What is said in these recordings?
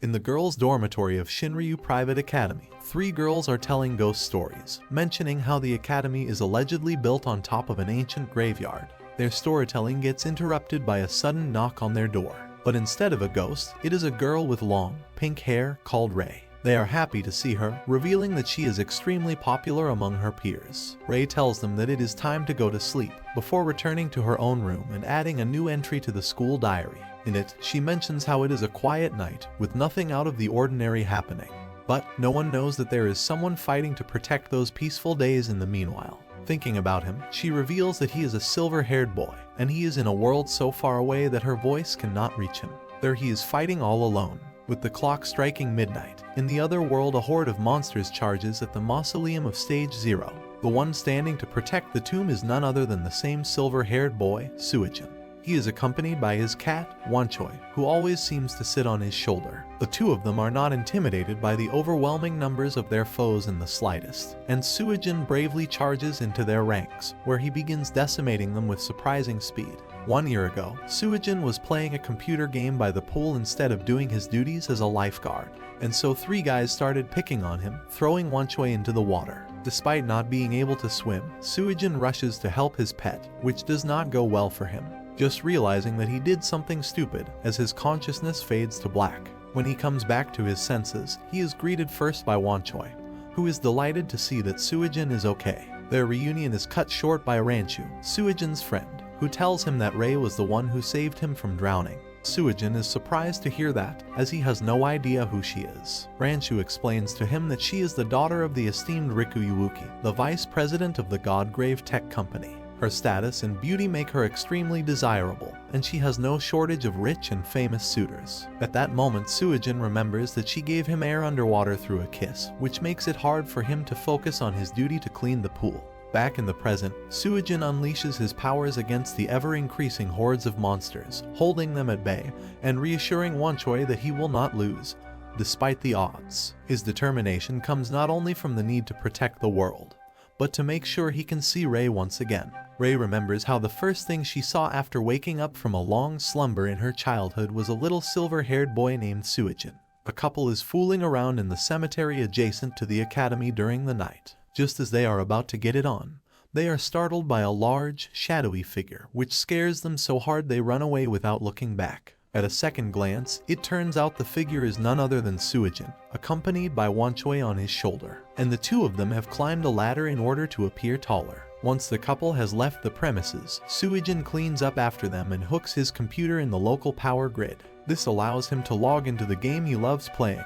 In the girls' dormitory of Shinryu Private Academy, 3 girls are telling ghost stories, mentioning how the academy is allegedly built on top of an ancient graveyard. Their storytelling gets interrupted by a sudden knock on their door. But instead of a ghost, it is a girl with long, pink hair called Rei. They are happy to see her, revealing that she is extremely popular among her peers. Rei tells them that it is time to go to sleep, before returning to her own room and adding a new entry to the school diary. In it, she mentions how it is a quiet night, with nothing out of the ordinary happening. But no one knows that there is someone fighting to protect those peaceful days in the meanwhile. Thinking about him, she reveals that he is a silver-haired boy, and he is in a world so far away that her voice cannot reach him. There he is fighting all alone. With the clock striking midnight, in the other world a horde of monsters charges at the mausoleum of Stage 0. The one standing to protect the tomb is none other than the same silver-haired boy, Suijin. He is accompanied by his cat, Wanchoi, who always seems to sit on his shoulder. The two of them are not intimidated by the overwhelming numbers of their foes in the slightest, and Suijin bravely charges into their ranks, where he begins decimating them with surprising speed. 1 year ago, Suijin was playing a computer game by the pool instead of doing his duties as a lifeguard, and so 3 guys started picking on him, throwing Wanchoi into the water. Despite not being able to swim, Suijin rushes to help his pet, which does not go well for him, just realizing that he did something stupid as his consciousness fades to black. When he comes back to his senses, he is greeted first by Wanchoi, who is delighted to see that Suijin is okay. Their reunion is cut short by Ranchu, Suijin's friend, who tells him that Rei was the one who saved him from drowning. Suijin is surprised to hear that, as he has no idea who she is. Ranchu explains to him that she is the daughter of the esteemed Riku Yuki, the vice president of the Godgrave Tech Company. Her status and beauty make her extremely desirable, and she has no shortage of rich and famous suitors. At that moment, Suijin remembers that she gave him air underwater through a kiss, which makes it hard for him to focus on his duty to clean the pool. Back in the present, Suijin unleashes his powers against the ever-increasing hordes of monsters, holding them at bay, and reassuring Wanchoi that he will not lose, despite the odds. His determination comes not only from the need to protect the world, but to make sure he can see Rei once again. Rei remembers how the first thing she saw after waking up from a long slumber in her childhood was a little silver-haired boy named Suijin. A couple is fooling around in the cemetery adjacent to the academy during the night. Just as they are about to get it on, they are startled by a large, shadowy figure, which scares them so hard they run away without looking back. At a second glance, it turns out the figure is none other than Suijin, accompanied by Wanchoi on his shoulder, and the two of them have climbed a ladder in order to appear taller. Once the couple has left the premises, Suijin cleans up after them and hooks his computer in the local power grid. This allows him to log into the game he loves playing,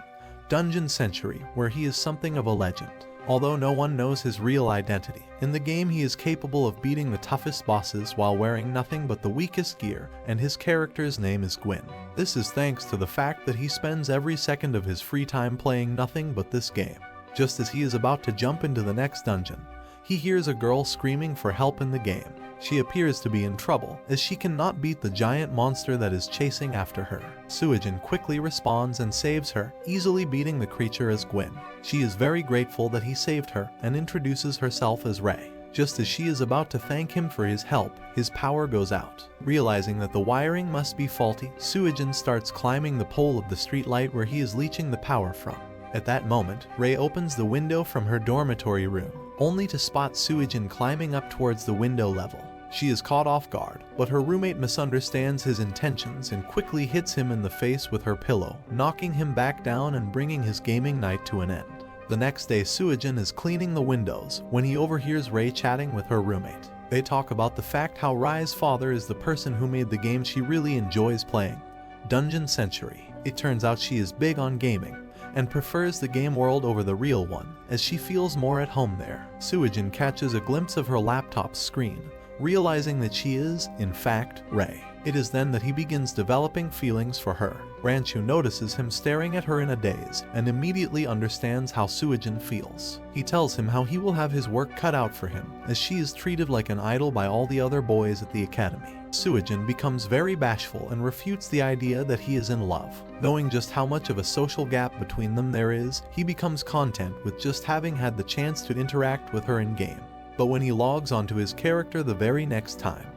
Dungeon Century, where he is something of a legend. Although no one knows his real identity, in the game he is capable of beating the toughest bosses while wearing nothing but the weakest gear, and his character's name is Gwyn. This is thanks to the fact that he spends every second of his free time playing nothing but this game. Just as he is about to jump into the next dungeon, he hears a girl screaming for help in the game. She appears to be in trouble, as she cannot beat the giant monster that is chasing after her. Suijin quickly responds and saves her, easily beating the creature as Gwyn. She is very grateful that he saved her, and introduces herself as Rei. Just as she is about to thank him for his help, his power goes out. Realizing that the wiring must be faulty, Suijin starts climbing the pole of the streetlight where he is leeching the power from. At that moment, Rei opens the window from her dormitory room, only to spot Suijin climbing up towards the window level. She is caught off guard, but her roommate misunderstands his intentions and quickly hits him in the face with her pillow, knocking him back down and bringing his gaming night to an end. The next day, Suijin is cleaning the windows when he overhears Rei chatting with her roommate. They talk about the fact how Rei's father is the person who made the game she really enjoys playing, Dungeon Century. It turns out she is big on gaming, and prefers the game world over the real one, as she feels more at home there. Suijin catches a glimpse of her laptop's screen, realizing that she is, in fact, Rei. It is then that he begins developing feelings for her. Ranchu notices him staring at her in a daze, and immediately understands how Suijin feels. He tells him how he will have his work cut out for him, as she is treated like an idol by all the other boys at the academy. Suijin becomes very bashful and refutes the idea that he is in love. Knowing just how much of a social gap between them there is, he becomes content with just having had the chance to interact with her in-game. But when he logs onto his character the very next time,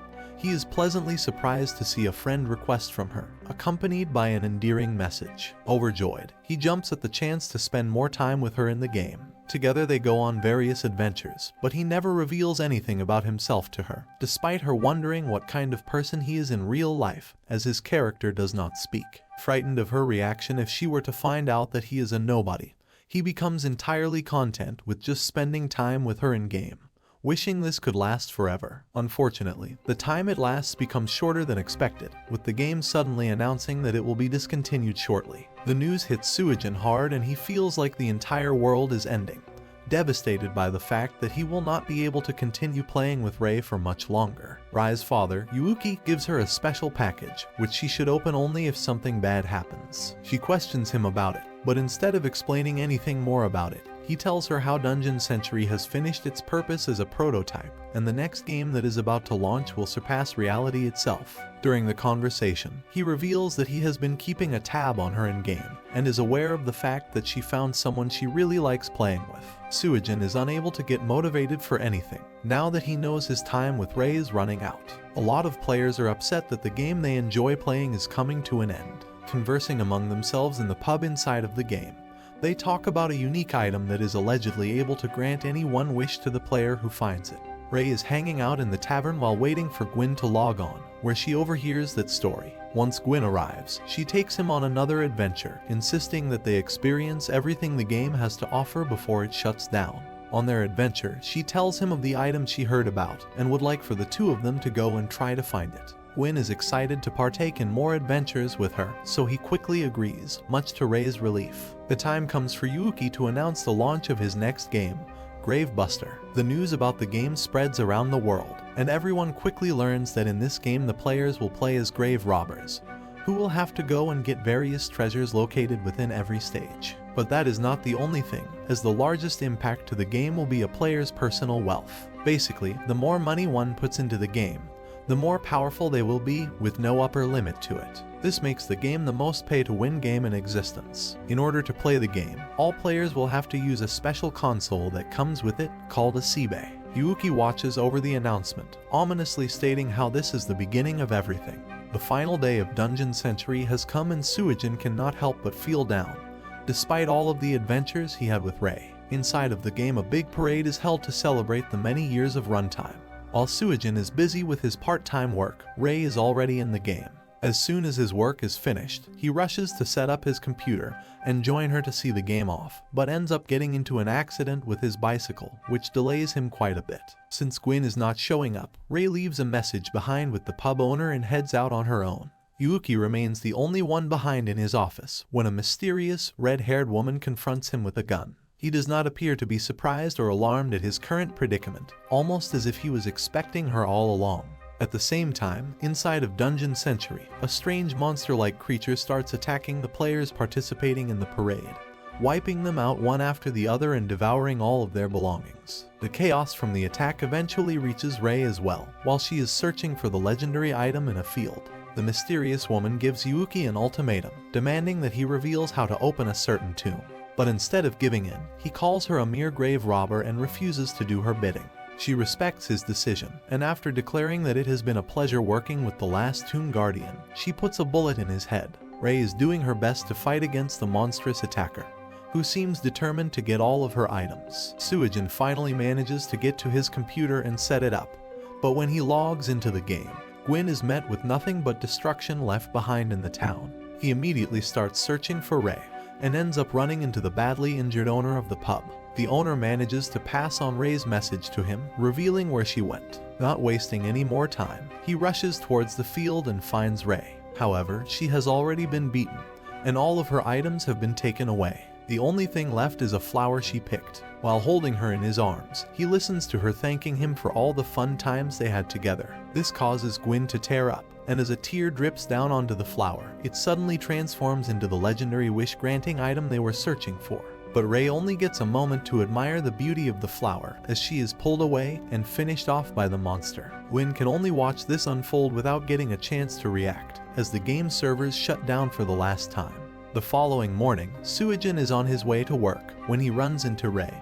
He is pleasantly surprised to see a friend request from her, accompanied by an endearing message. Overjoyed, he jumps at the chance to spend more time with her in the game. Together they go on various adventures, but he never reveals anything about himself to her, despite her wondering what kind of person he is in real life, as his character does not speak. Frightened of her reaction if she were to find out that he is a nobody, he becomes entirely content with just spending time with her in-game, wishing this could last forever. Unfortunately, the time it lasts becomes shorter than expected, with the game suddenly announcing that it will be discontinued shortly. The news hits Suijin hard and he feels like the entire world is ending, devastated by the fact that he will not be able to continue playing with Rei for much longer. Rei's father, Yuki, gives her a special package, which she should open only if something bad happens. She questions him about it, but instead of explaining anything more about it, he tells her how Dungeon Century has finished its purpose as a prototype, and the next game that is about to launch will surpass reality itself. During the conversation, he reveals that he has been keeping a tab on her in-game, and is aware of the fact that she found someone she really likes playing with. Suijin is unable to get motivated for anything, now that he knows his time with Rei is running out. A lot of players are upset that the game they enjoy playing is coming to an end. Conversing among themselves in the pub inside of the game, they talk about a unique item that is allegedly able to grant any one wish to the player who finds it. Rei is hanging out in the tavern while waiting for Gwyn to log on, where she overhears that story. Once Gwyn arrives, she takes him on another adventure, insisting that they experience everything the game has to offer before it shuts down. On their adventure, she tells him of the item she heard about and would like for the two of them to go and try to find it. Gwyn is excited to partake in more adventures with her, so he quickly agrees, much to Rei's relief. The time comes for Yuki to announce the launch of his next game, Gravebuster. The news about the game spreads around the world, and everyone quickly learns that in this game the players will play as grave robbers, who will have to go and get various treasures located within every stage. But that is not the only thing, as the largest impact to the game will be a player's personal wealth. Basically, the more money one puts into the game, the more powerful they will be, with no upper limit to it. This makes the game the most pay-to-win game in existence. In order to play the game, all players will have to use a special console that comes with it, called a Seibei. Yuki watches over the announcement, ominously stating how this is the beginning of everything. The final day of Dungeon Century has come and Suijin cannot help but feel down, despite all of the adventures he had with Rei. Inside of the game, a big parade is held to celebrate the many years of runtime. While Suijin is busy with his part-time work, Rei is already in the game. As soon as his work is finished, he rushes to set up his computer and join her to see the game off, but ends up getting into an accident with his bicycle, which delays him quite a bit. Since Gwyn is not showing up, Rei leaves a message behind with the pub owner and heads out on her own. Yuki remains the only one behind in his office when a mysterious, red-haired woman confronts him with a gun. He does not appear to be surprised or alarmed at his current predicament, almost as if he was expecting her all along. At the same time, inside of Dungeon Century, a strange monster-like creature starts attacking the players participating in the parade, wiping them out one after the other and devouring all of their belongings. The chaos from the attack eventually reaches Rei as well, while she is searching for the legendary item in a field. The mysterious woman gives Yuki an ultimatum, demanding that he reveals how to open a certain tomb. But instead of giving in, he calls her a mere grave robber and refuses to do her bidding. She respects his decision, and after declaring that it has been a pleasure working with the last Tomb Guardian, she puts a bullet in his head. Rei is doing her best to fight against the monstrous attacker, who seems determined to get all of her items. Suijin finally manages to get to his computer and set it up, but when he logs into the game, Gwyn is met with nothing but destruction left behind in the town. He immediately starts searching for Rei, and ends up running into the badly injured owner of the pub. The owner manages to pass on Rei's message to him, revealing where she went. Not wasting any more time, he rushes towards the field and finds Rei. However, she has already been beaten, and all of her items have been taken away. The only thing left is a flower she picked. While holding her in his arms, he listens to her thanking him for all the fun times they had together. This causes Gwyn to tear up, and as a tear drips down onto the flower, it suddenly transforms into the legendary wish-granting item they were searching for. But Rei only gets a moment to admire the beauty of the flower as she is pulled away and finished off by the monster. Gwyn can only watch this unfold without getting a chance to react, as the game servers shut down for the last time. The following morning, Suijin is on his way to work when he runs into Rei,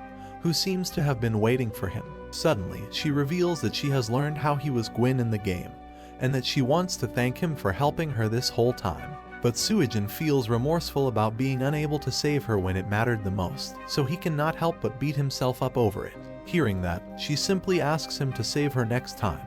who seems to have been waiting for him. Suddenly, she reveals that she has learned how he was Gwyn in the game, and that she wants to thank him for helping her this whole time. But Suijin feels remorseful about being unable to save her when it mattered the most, so he cannot help but beat himself up over it. Hearing that, she simply asks him to save her next time.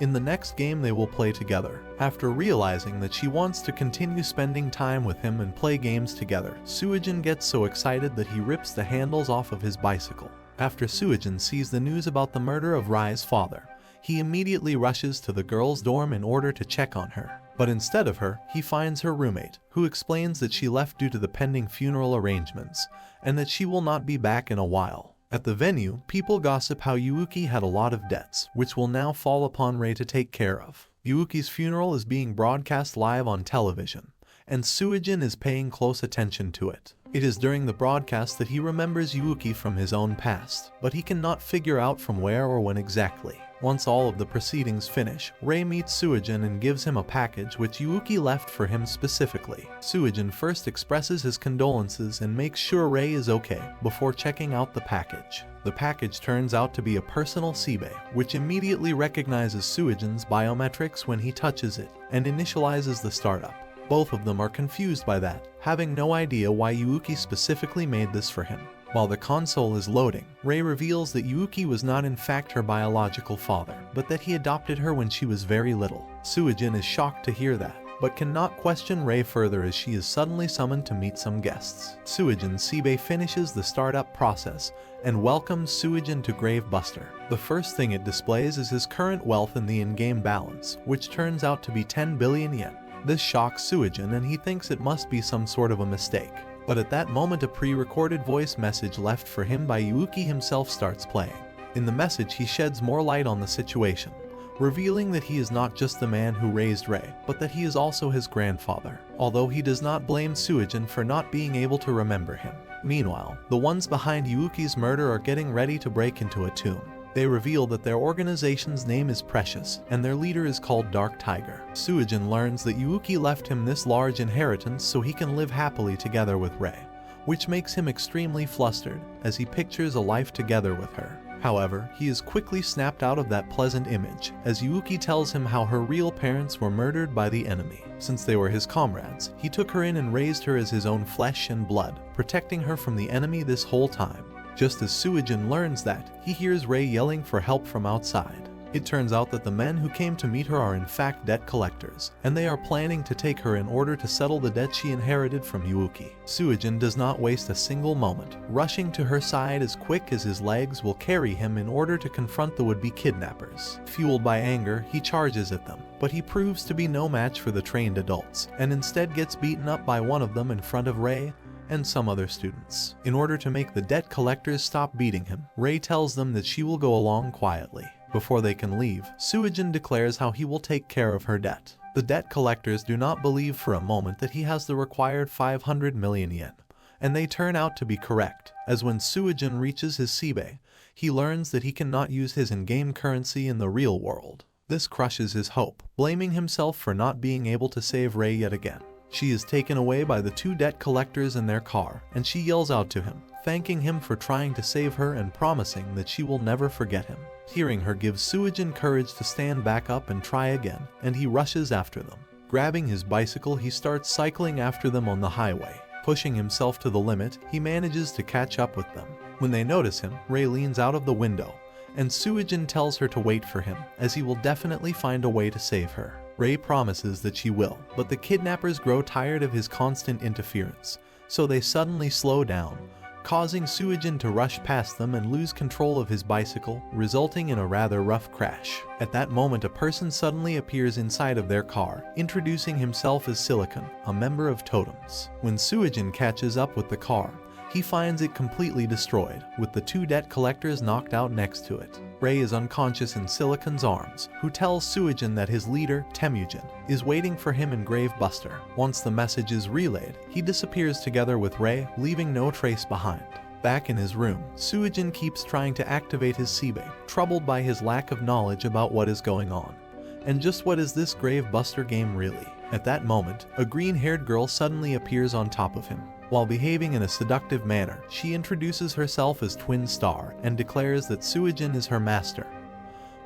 In the next game they will play together. After realizing that she wants to continue spending time with him and play games together, Suijin gets so excited that he rips the handles off of his bicycle. After Suijin sees the news about the murder of Rai's father, he immediately rushes to the girl's dorm in order to check on her. But instead of her, he finds her roommate, who explains that she left due to the pending funeral arrangements, and that she will not be back in a while. At the venue, people gossip how Yuki had a lot of debts, which will now fall upon Rei to take care of. Yuki's funeral is being broadcast live on television, and Suijin is paying close attention to it. It is during the broadcast that he remembers Yuki from his own past, but he cannot figure out from where or when exactly. Once all of the proceedings finish, Rei meets Suijin and gives him a package which Yuki left for him specifically. Suijin first expresses his condolences and makes sure Rei is okay before checking out the package. The package turns out to be a personal Sibe, which immediately recognizes Suijin's biometrics when he touches it and initializes the startup. Both of them are confused by that, having no idea why Yuki specifically made this for him. While the console is loading, Rei reveals that Yuki was not in fact her biological father, but that he adopted her when she was very little. Suijin is shocked to hear that, but cannot question Rei further as she is suddenly summoned to meet some guests. Suijin's Sibe finishes the startup process and welcomes Suijin to Gravebuster. The first thing it displays is his current wealth in the in-game balance, which turns out to be 10 billion yen. This shocks Suijin and he thinks it must be some sort of a mistake. But at that moment a pre-recorded voice message left for him by Yuki himself starts playing. In the message he sheds more light on the situation, revealing that he is not just the man who raised Rei, but that he is also his grandfather, although he does not blame Suijin for not being able to remember him. Meanwhile, the ones behind Yuki's murder are getting ready to break into a tomb. They reveal that their organization's name is Precious, and their leader is called Dark Tiger. Suijin learns that Yuki left him this large inheritance so he can live happily together with Rei, which makes him extremely flustered as he pictures a life together with her. However, he is quickly snapped out of that pleasant image as Yuki tells him how her real parents were murdered by the enemy. Since they were his comrades, he took her in and raised her as his own flesh and blood, protecting her from the enemy this whole time. Just as Suijin learns that, he hears Rei yelling for help from outside. It turns out that the men who came to meet her are in fact debt collectors, and they are planning to take her in order to settle the debt she inherited from Yuki. Suijin does not waste a single moment, rushing to her side as quick as his legs will carry him in order to confront the would-be kidnappers. Fueled by anger, he charges at them, but he proves to be no match for the trained adults, and instead gets beaten up by one of them in front of Rei and some other students. In order to make the debt collectors stop beating him, Rei tells them that she will go along quietly. Before they can leave, Suijin declares how he will take care of her debt. The debt collectors do not believe for a moment that he has the required 500 million yen, and they turn out to be correct, as when Suijin reaches his Sibe, he learns that he cannot use his in-game currency in the real world. This crushes his hope, blaming himself for not being able to save Rei yet again. She is taken away by the two debt collectors in their car, and she yells out to him, thanking him for trying to save her and promising that she will never forget him. Hearing her gives Suijin courage to stand back up and try again, and he rushes after them. Grabbing his bicycle, he starts cycling after them on the highway. Pushing himself to the limit, he manages to catch up with them. When they notice him, Rei leans out of the window, and Suijin tells her to wait for him, as he will definitely find a way to save her. Rei promises that she will, but the kidnappers grow tired of his constant interference, so they suddenly slow down, causing Suijin to rush past them and lose control of his bicycle, resulting in a rather rough crash. At that moment, a person suddenly appears inside of their car, introducing himself as Silicon, a member of Totems. When Suijin catches up with the car, he finds it completely destroyed, with the two debt collectors knocked out next to it. Rei is unconscious in Silicon's arms, who tells Suijin that his leader, Temujin, is waiting for him in Gravebuster. Once the message is relayed, he disappears together with Rei, leaving no trace behind. Back in his room, Suijin keeps trying to activate his Sibe, troubled by his lack of knowledge about what is going on. And just what is this Gravebuster game really? At that moment, a green-haired girl suddenly appears on top of him. While behaving in a seductive manner, she introduces herself as Twin Star and declares that Suijin is her master.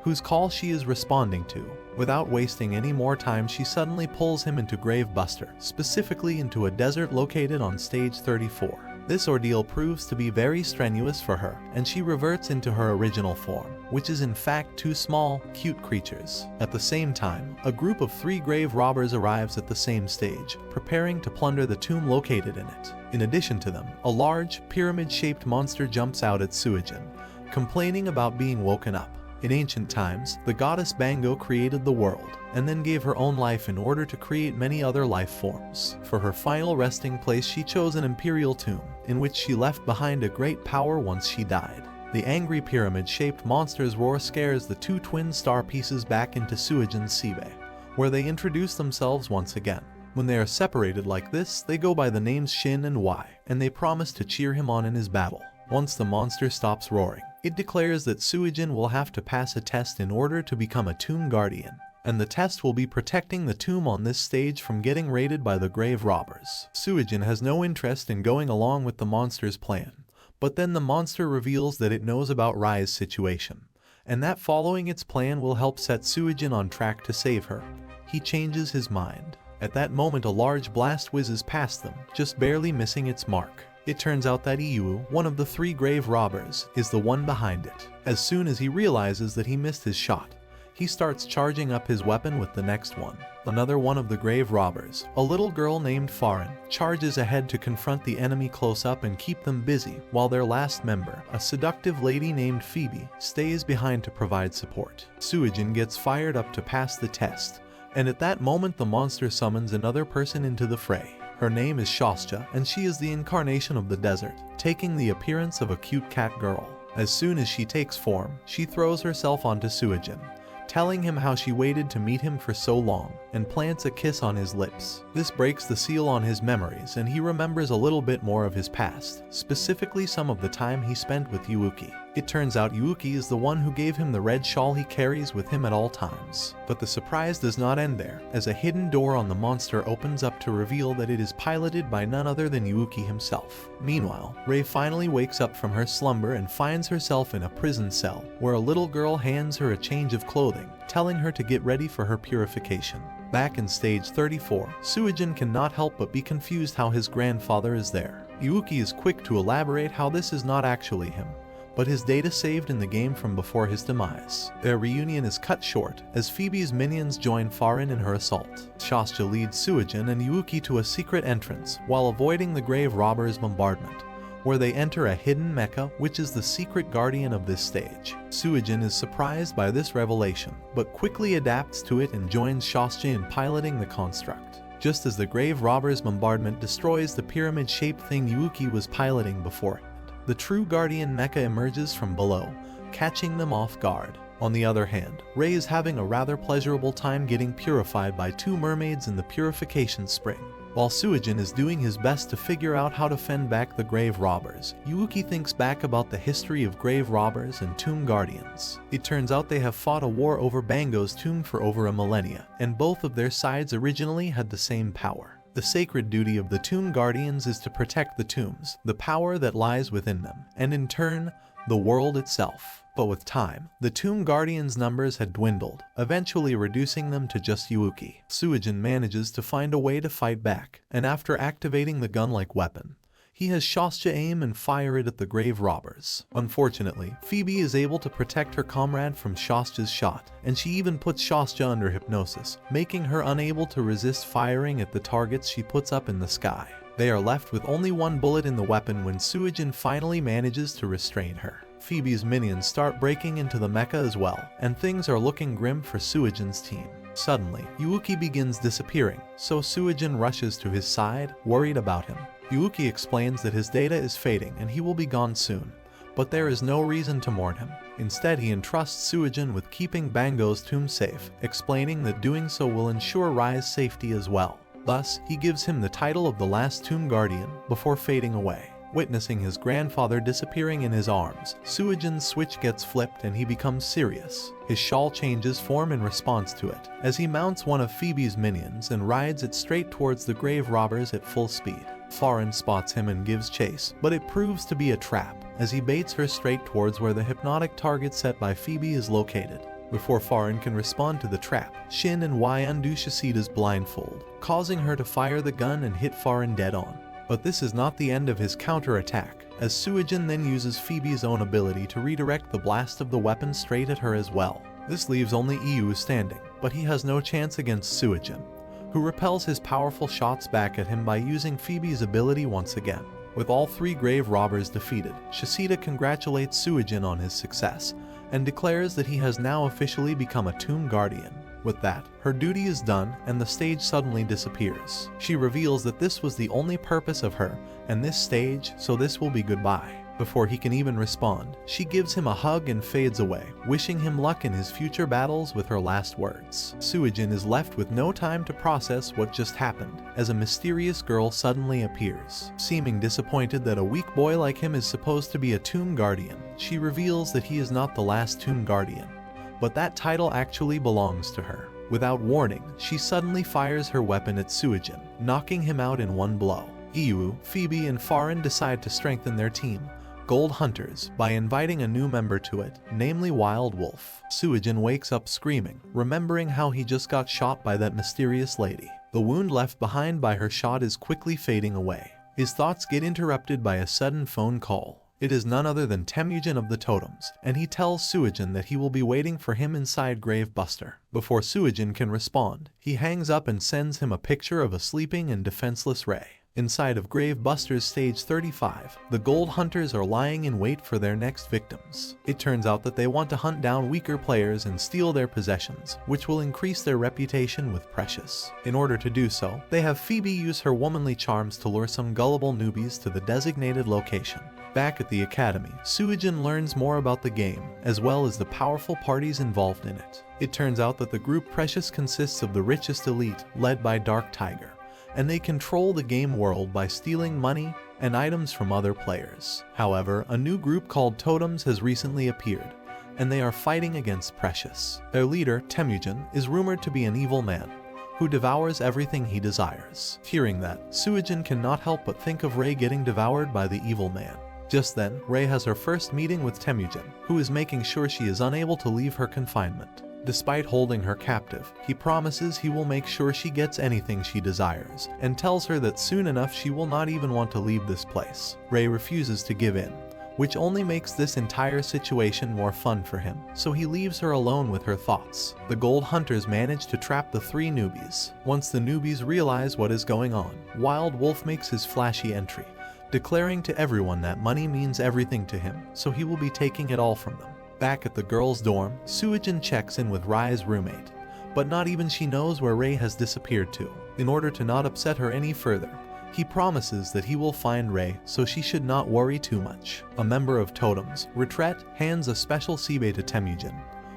whose call she is responding to. Without wasting any more time, she suddenly pulls him into Gravebuster, specifically into a desert located on stage 34. This ordeal proves to be very strenuous for her, and she reverts into her original form, which is in fact two small, cute creatures. At the same time, a group of 3 grave robbers arrives at the same stage, preparing to plunder the tomb located in it. In addition to them, a large, pyramid-shaped monster jumps out at Suijin, complaining about being woken up. In ancient times, the goddess Bango created the world, and then gave her own life in order to create many other life forms. For her final resting place, she chose an imperial tomb, in which she left behind a great power once she died. The angry pyramid-shaped monster's roar scares the 2 twin star pieces back into Suijin's Sibe, where they introduce themselves once again. When they are separated like this, they go by the names Shin and Y, and they promise to cheer him on in his battle. Once the monster stops roaring, it declares that Suijin will have to pass a test in order to become a tomb guardian, and the test will be protecting the tomb on this stage from getting raided by the grave robbers. Suijin has no interest in going along with the monster's plan, but then the monster reveals that it knows about Rai's situation, and that following its plan will help set Suijin on track to save her. He changes his mind. At that moment, a large blast whizzes past them, just barely missing its mark. It turns out that Iyu, one of the 3 grave robbers, is the one behind it. As soon as he realizes that he missed his shot, he starts charging up his weapon with the next one. Another one of the grave robbers, a little girl named Farin, charges ahead to confront the enemy close up and keep them busy, while their last member, a seductive lady named Phoebe, stays behind to provide support. Suijin gets fired up to pass the test, and at that moment the monster summons another person into the fray. Her name is Shostya, and she is the incarnation of the desert, taking the appearance of a cute cat girl. As soon as she takes form, she throws herself onto Suijin, telling him how she waited to meet him for so long, and plants a kiss on his lips. This breaks the seal on his memories, and he remembers a little bit more of his past, specifically some of the time he spent with Yuki. It turns out Yuki is the one who gave him the red shawl he carries with him at all times. But the surprise does not end there, as a hidden door on the monster opens up to reveal that it is piloted by none other than Yuki himself. Meanwhile, Rei finally wakes up from her slumber and finds herself in a prison cell, where a little girl hands her a change of clothing, telling her to get ready for her purification. Back in stage 34, Suijin cannot help but be confused how his grandfather is there. Yuki is quick to elaborate how this is not actually him, but his data saved in the game from before his demise. Their reunion is cut short, as Phoebe's minions join Farin in her assault. Shostya leads Suijin and Yuki to a secret entrance, while avoiding the grave robbers' bombardment, where they enter a hidden mecha, which is the secret guardian of this stage. Suijin is surprised by this revelation, but quickly adapts to it and joins Shostya in piloting the construct. Just as the grave robbers' bombardment destroys the pyramid-shaped thing Yuki was piloting beforehand, the true guardian mecha emerges from below, catching them off guard. On the other hand, Rei is having a rather pleasurable time getting purified by 2 mermaids in the Purification spring. While Suijin is doing his best to figure out how to fend back the grave robbers, Yuki thinks back about the history of grave robbers and tomb guardians. It turns out they have fought a war over Bango's tomb for over a millennia, and both of their sides originally had the same power. The sacred duty of the tomb guardians is to protect the tombs, the power that lies within them, and in turn, the world itself. But with time, the tomb guardians' numbers had dwindled, eventually reducing them to just Yuki. Suijin manages to find a way to fight back, and after activating the gun-like weapon, he has Shostya aim and fire it at the grave robbers. Unfortunately, Phoebe is able to protect her comrade from Shostya's shot, and she even puts Shostya under hypnosis, making her unable to resist firing at the targets she puts up in the sky. They are left with only 1 bullet in the weapon when Suijin finally manages to restrain her. Phoebe's minions start breaking into the mecha as well, and things are looking grim for Suijin's team. Suddenly, Yuki begins disappearing, so Suijin rushes to his side, worried about him. Yuki explains that his data is fading and he will be gone soon, but there is no reason to mourn him. Instead, he entrusts Suijin with keeping Bango's tomb safe, explaining that doing so will ensure Rai's safety as well. Thus, he gives him the title of the last tomb guardian before fading away. Witnessing his grandfather disappearing in his arms, Suijin's switch gets flipped and he becomes serious. His shawl changes form in response to it, as he mounts one of Phoebe's minions and rides it straight towards the grave robbers at full speed. Farin spots him and gives chase, but it proves to be a trap, as he baits her straight towards where the hypnotic target set by Phoebe is located. Before Farin can respond to the trap, Shin and Y undo Shasida's blindfold, causing her to fire the gun and hit Farin dead on. But this is not the end of his counterattack, as Suijin then uses Phoebe's own ability to redirect the blast of the weapon straight at her as well. This leaves only Iyu standing, but he has no chance against Suijin, who repels his powerful shots back at him by using Phoebe's ability once again. With all three grave robbers defeated, Shasida congratulates Suijin on his success, and declares that he has now officially become a Tomb Guardian. With that, her duty is done and the stage suddenly disappears. She reveals that this was the only purpose of her and this stage, so this will be goodbye. Before he can even respond, she gives him a hug and fades away, wishing him luck in his future battles with her last words. Suijin is left with no time to process what just happened, as a mysterious girl suddenly appears. Seeming disappointed that a weak boy like him is supposed to be a Tomb Guardian, she reveals that he is not the last Tomb Guardian, but that title actually belongs to her. Without warning, she suddenly fires her weapon at Suijin, knocking him out in one blow. Iyu, Phoebe, and Farin decide to strengthen their team, Gold Hunters, by inviting a new member to it, namely Wild Wolf. Suijin wakes up screaming, remembering how he just got shot by that mysterious lady. The wound left behind by her shot is quickly fading away. His thoughts get interrupted by a sudden phone call. It is none other than Temujin of the Totems, and he tells Suijin that he will be waiting for him inside Gravebuster. Before Suijin can respond, he hangs up and sends him a picture of a sleeping and defenseless Ray. Inside of Gravebuster's stage 35, the Gold Hunters are lying in wait for their next victims. It turns out that they want to hunt down weaker players and steal their possessions, which will increase their reputation with Precious. In order to do so, they have Phoebe use her womanly charms to lure some gullible newbies to the designated location. Back at the academy, Suijin learns more about the game, as well as the powerful parties involved in it. It turns out that the group Precious consists of the richest elite, led by Dark Tiger, and they control the game world by stealing money and items from other players. However, a new group called Totems has recently appeared, and they are fighting against Precious. Their leader, Temujin, is rumored to be an evil man, who devours everything he desires. Hearing that, Suijin cannot help but think of Rei getting devoured by the evil man. Just then, Rei has her first meeting with Temujin, who is making sure she is unable to leave her confinement. Despite holding her captive, he promises he will make sure she gets anything she desires, and tells her that soon enough she will not even want to leave this place. Rei refuses to give in, which only makes this entire situation more fun for him, so he leaves her alone with her thoughts. The Gold Hunters manage to trap the three newbies. Once the newbies realize what is going on, Wild Wolf makes his flashy entry, declaring to everyone that money means everything to him, so he will be taking it all from them. Back at the girls' dorm, Suijin checks in with Rai's roommate, but not even she knows where Rei has disappeared to. In order to not upset her any further, he promises that he will find Rei, so she should not worry too much. A member of Totems, Retret, hands a special sibe to Temujin,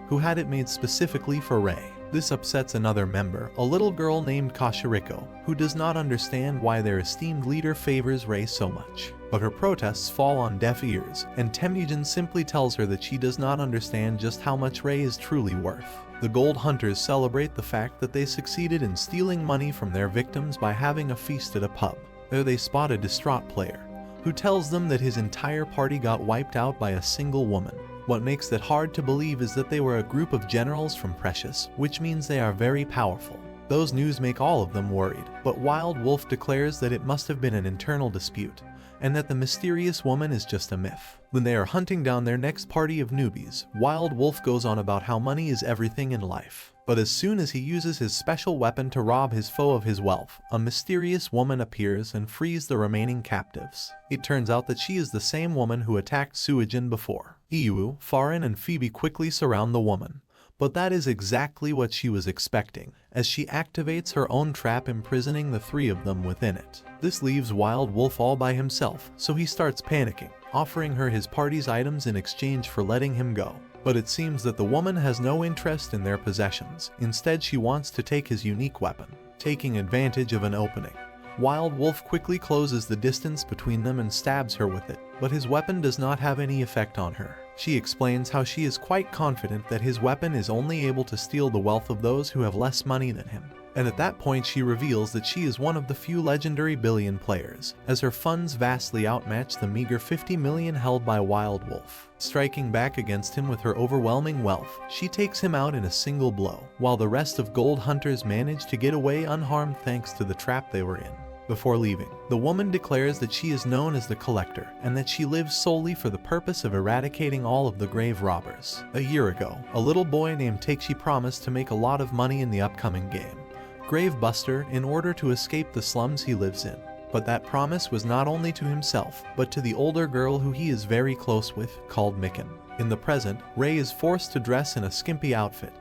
who had it made specifically for Rei. This upsets another member, a little girl named Kashiriko, who does not understand why their esteemed leader favors Rei so much. But her protests fall on deaf ears, and Temujin simply tells her that she does not understand just how much Rei is truly worth. The Gold Hunters celebrate the fact that they succeeded in stealing money from their victims by having a feast at a pub. There they spot a distraught player, who tells them that his entire party got wiped out by a single woman. What makes it hard to believe is that they were a group of generals from Precious, which means they are very powerful. Those news make all of them worried, but Wild Wolf declares that it must have been an internal dispute, and that the mysterious woman is just a myth. When they are hunting down their next party of newbies, Wild Wolf goes on about how money is everything in life. But as soon as he uses his special weapon to rob his foe of his wealth, a mysterious woman appears and frees the remaining captives. It turns out that she is the same woman who attacked Suijin before. Iyu, Farin, and Phoebe quickly surround the woman, but that is exactly what she was expecting, as she activates her own trap, imprisoning the three of them within it. This leaves Wild Wolf all by himself, so he starts panicking, offering her his party's items in exchange for letting him go. But it seems that the woman has no interest in their possessions. Instead, she wants to take his unique weapon. Taking advantage of an opening, Wild Wolf quickly closes the distance between them and stabs her with it, but his weapon does not have any effect on her. She explains how she is quite confident that his weapon is only able to steal the wealth of those who have less money than him. and at that point she reveals that she is one of the few legendary billion players, as her funds vastly outmatch the meager 50 million held by Wild Wolf. Striking back against him with her overwhelming wealth, she takes him out in a single blow, while the rest of Gold Hunters manage to get away unharmed thanks to the trap they were in. Before leaving, the woman declares that she is known as the Collector and that she lives solely for the purpose of eradicating all of the grave robbers. A year ago, a little boy named Takeshi promised to make a lot of money in the upcoming game, Grave Buster, in order to escape the slums he lives in. But that promise was not only to himself, but to the older girl who he is very close with, called Mikan. In the present, Rei is forced to dress in a skimpy outfit,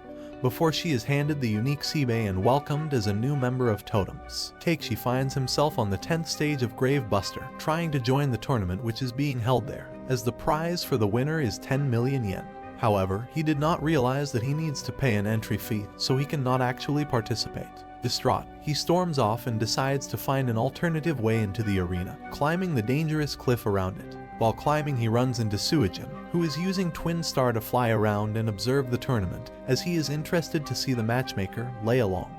before she is handed the unique Sibe and welcomed as a new member of Totems. Takeshi finds himself on the 10th stage of Grave Buster, trying to join the tournament which is being held there, as the prize for the winner is 10 million yen. However, he did not realize that he needs to pay an entry fee, so he cannot actually participate. Distraught, he storms off and decides to find an alternative way into the arena, climbing the dangerous cliff around it. While climbing, he runs into Suijin, who is using Twin Star to fly around and observe the tournament, as he is interested to see the matchmaker, Lei, along,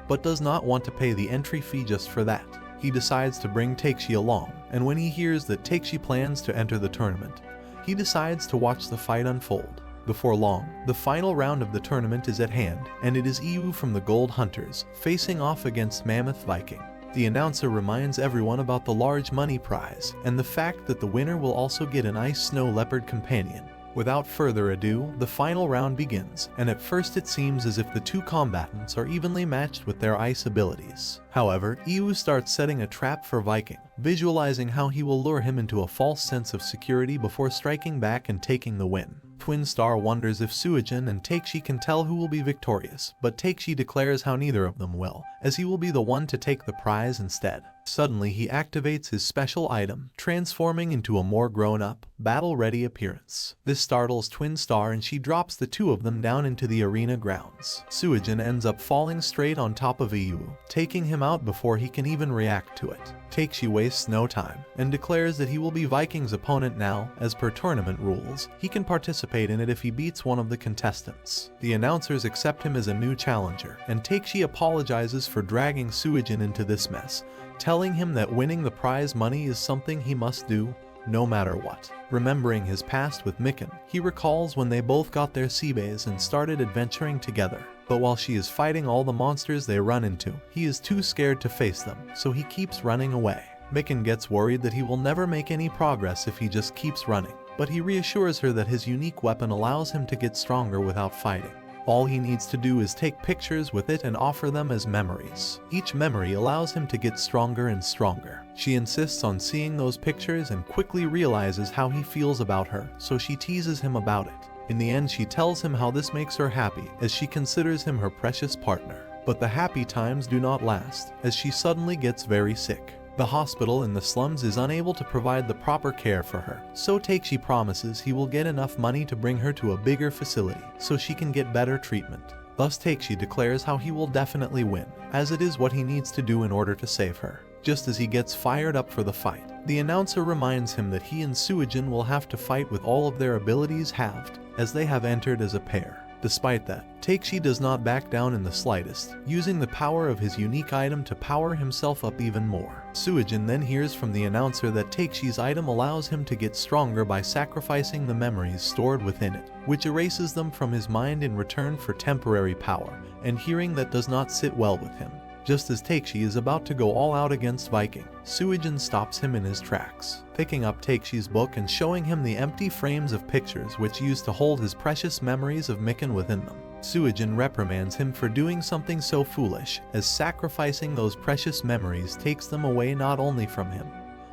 but does not want to pay the entry fee just for that. He decides to bring Takeshi along, and when he hears that Takeshi plans to enter the tournament, he decides to watch the fight unfold. Before long, the final round of the tournament is at hand, and it is Iu from the Gold Hunters facing off against Mammoth Viking. The announcer reminds everyone about the large money prize and the fact that the winner will also get an ice snow leopard companion. Without further ado, the final round begins, and at first it seems as if the two combatants are evenly matched with their ice abilities. However, Iu starts setting a trap for Viking, visualizing how he will lure him into a false sense of security before striking back and taking the win. Twin Star wonders if Suijin and Takeshi can tell who will be victorious, but Takeshi declares how neither of them will, as he will be the one to take the prize instead. Suddenly he activates his special item, transforming into a more grown-up, battle-ready appearance. This startles Twin Star and she drops the two of them down into the arena grounds. Suijin ends up falling straight on top of Iu, taking him out before he can even react to it. Takeshi wastes no time and declares that he will be Viking's opponent now, as per tournament rules. He can participate in it if he beats one of the contestants. The announcers accept him as a new challenger, and Takeshi apologizes for dragging Suijin into this mess, telling him that winning the prize money is something he must do, no matter what. Remembering his past with Mikan, he recalls when they both got their Sibes and started adventuring together. But while she is fighting all the monsters they run into, he is too scared to face them, so he keeps running away. Mikan gets worried that he will never make any progress if he just keeps running, but he reassures her that his unique weapon allows him to get stronger without fighting. All he needs to do is take pictures with it and offer them as memories. Each memory allows him to get stronger and stronger. She insists on seeing those pictures and quickly realizes how he feels about her, so she teases him about it. In the end, she tells him how this makes her happy, as she considers him her precious partner. But the happy times do not last, as she suddenly gets very sick. The hospital in the slums is unable to provide the proper care for her, so Takeshi promises he will get enough money to bring her to a bigger facility, so she can get better treatment. Thus Takeshi declares how he will definitely win, as it is what he needs to do in order to save her. Just as he gets fired up for the fight, the announcer reminds him that he and Suijin will have to fight with all of their abilities halved, as they have entered as a pair. Despite that, Takeshi does not back down in the slightest, using the power of his unique item to power himself up even more. Suijin then hears from the announcer that Takeshi's item allows him to get stronger by sacrificing the memories stored within it, which erases them from his mind in return for temporary power, and hearing that does not sit well with him. Just as Takeshi is about to go all out against Viking, Suijin stops him in his tracks, picking up Takeshi's book and showing him the empty frames of pictures which used to hold his precious memories of Mikan within them. Suijin reprimands him for doing something so foolish, as sacrificing those precious memories takes them away not only from him,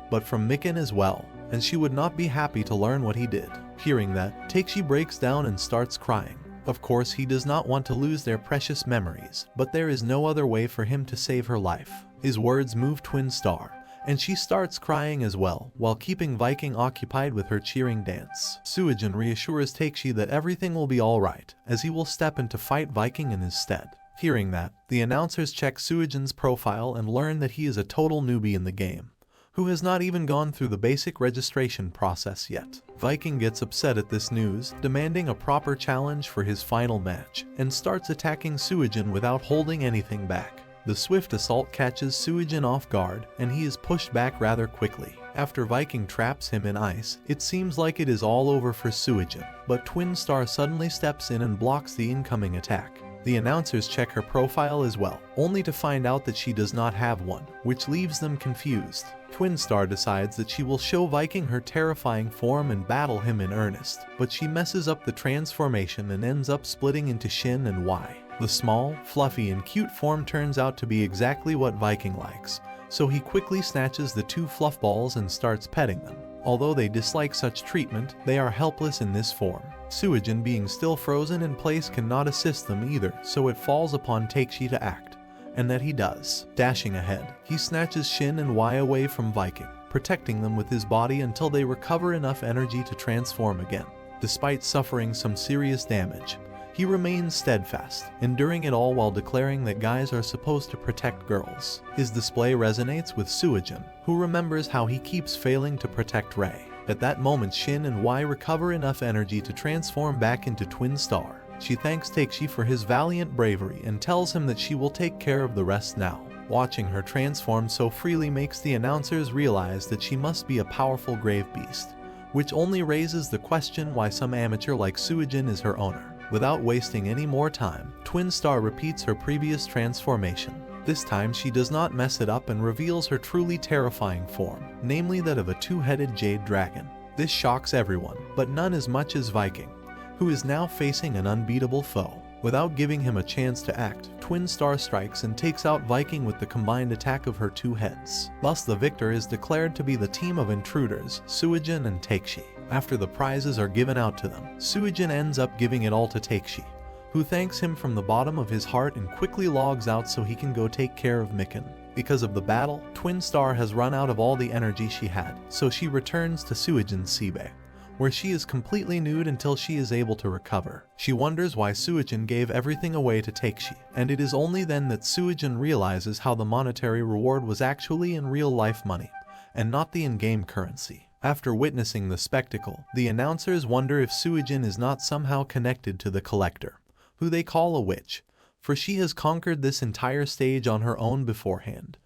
but from Mikan as well, and she would not be happy to learn what he did. Hearing that, Takeshi breaks down and starts crying. Of course, he does not want to lose their precious memories, but there is no other way for him to save her life. His words move Twin Star, and she starts crying as well, while keeping Viking occupied with her cheering dance. Suijin reassures Takeshi that everything will be alright, as he will step in to fight Viking in his stead. Hearing that, the announcers check Suijin's profile and learn that he is a total newbie in the game, who has not even gone through the basic registration process yet. Viking gets upset at this news, demanding a proper challenge for his final match, and starts attacking Suijin without holding anything back. The swift assault catches Suijin off guard, and he is pushed back rather quickly. After Viking traps him in ice, it seems like it is all over for Suijin, but Twin Star suddenly steps in and blocks the incoming attack. The announcers check her profile as well, only to find out that she does not have one, which leaves them confused. Twin Star decides that she will show Viking her terrifying form and battle him in earnest, but she messes up the transformation and ends up splitting into Shin and Y. The small, fluffy, and cute form turns out to be exactly what Viking likes, so he quickly snatches the two fluff balls and starts petting them. Although they dislike such treatment, they are helpless in this form. Suijin, being still frozen in place, cannot assist them either, so it falls upon Takeshi to act, and that he does. Dashing ahead, he snatches Shin and Y away from Viking, protecting them with his body until they recover enough energy to transform again. Despite suffering some serious damage, he remains steadfast, enduring it all while declaring that guys are supposed to protect girls. His display resonates with Suijin, who remembers how he keeps failing to protect Rei. At that moment, Shin and Y recover enough energy to transform back into Twin Star. She thanks Takeshi for his valiant bravery and tells him that she will take care of the rest now. Watching her transform so freely makes the announcers realize that she must be a powerful grave beast, which only raises the question why some amateur like Suijin is her owner. Without wasting any more time, Twin Star repeats her previous transformation. This time she does not mess it up and reveals her truly terrifying form, namely that of a two-headed jade dragon. This shocks everyone, but none as much as Viking, who is now facing an unbeatable foe. Without giving him a chance to act, Twin Star strikes and takes out Viking with the combined attack of her two heads. Thus the victor is declared to be the team of intruders, Suijin and Takeshi. After the prizes are given out to them, Suijin ends up giving it all to Takeshi, who thanks him from the bottom of his heart and quickly logs out so he can go take care of Mikan. Because of the battle, Twin Star has run out of all the energy she had, so she returns to Suijin's Sibe, where she is completely nude until she is able to recover. She wonders why Suijin gave everything away to Takeshi, and it is only then that Suijin realizes how the monetary reward was actually in real-life money, and not the in-game currency. After witnessing the spectacle, the announcers wonder if Suijin is not somehow connected to the collector, who they call a witch, for she has conquered this entire stage on her own beforehand.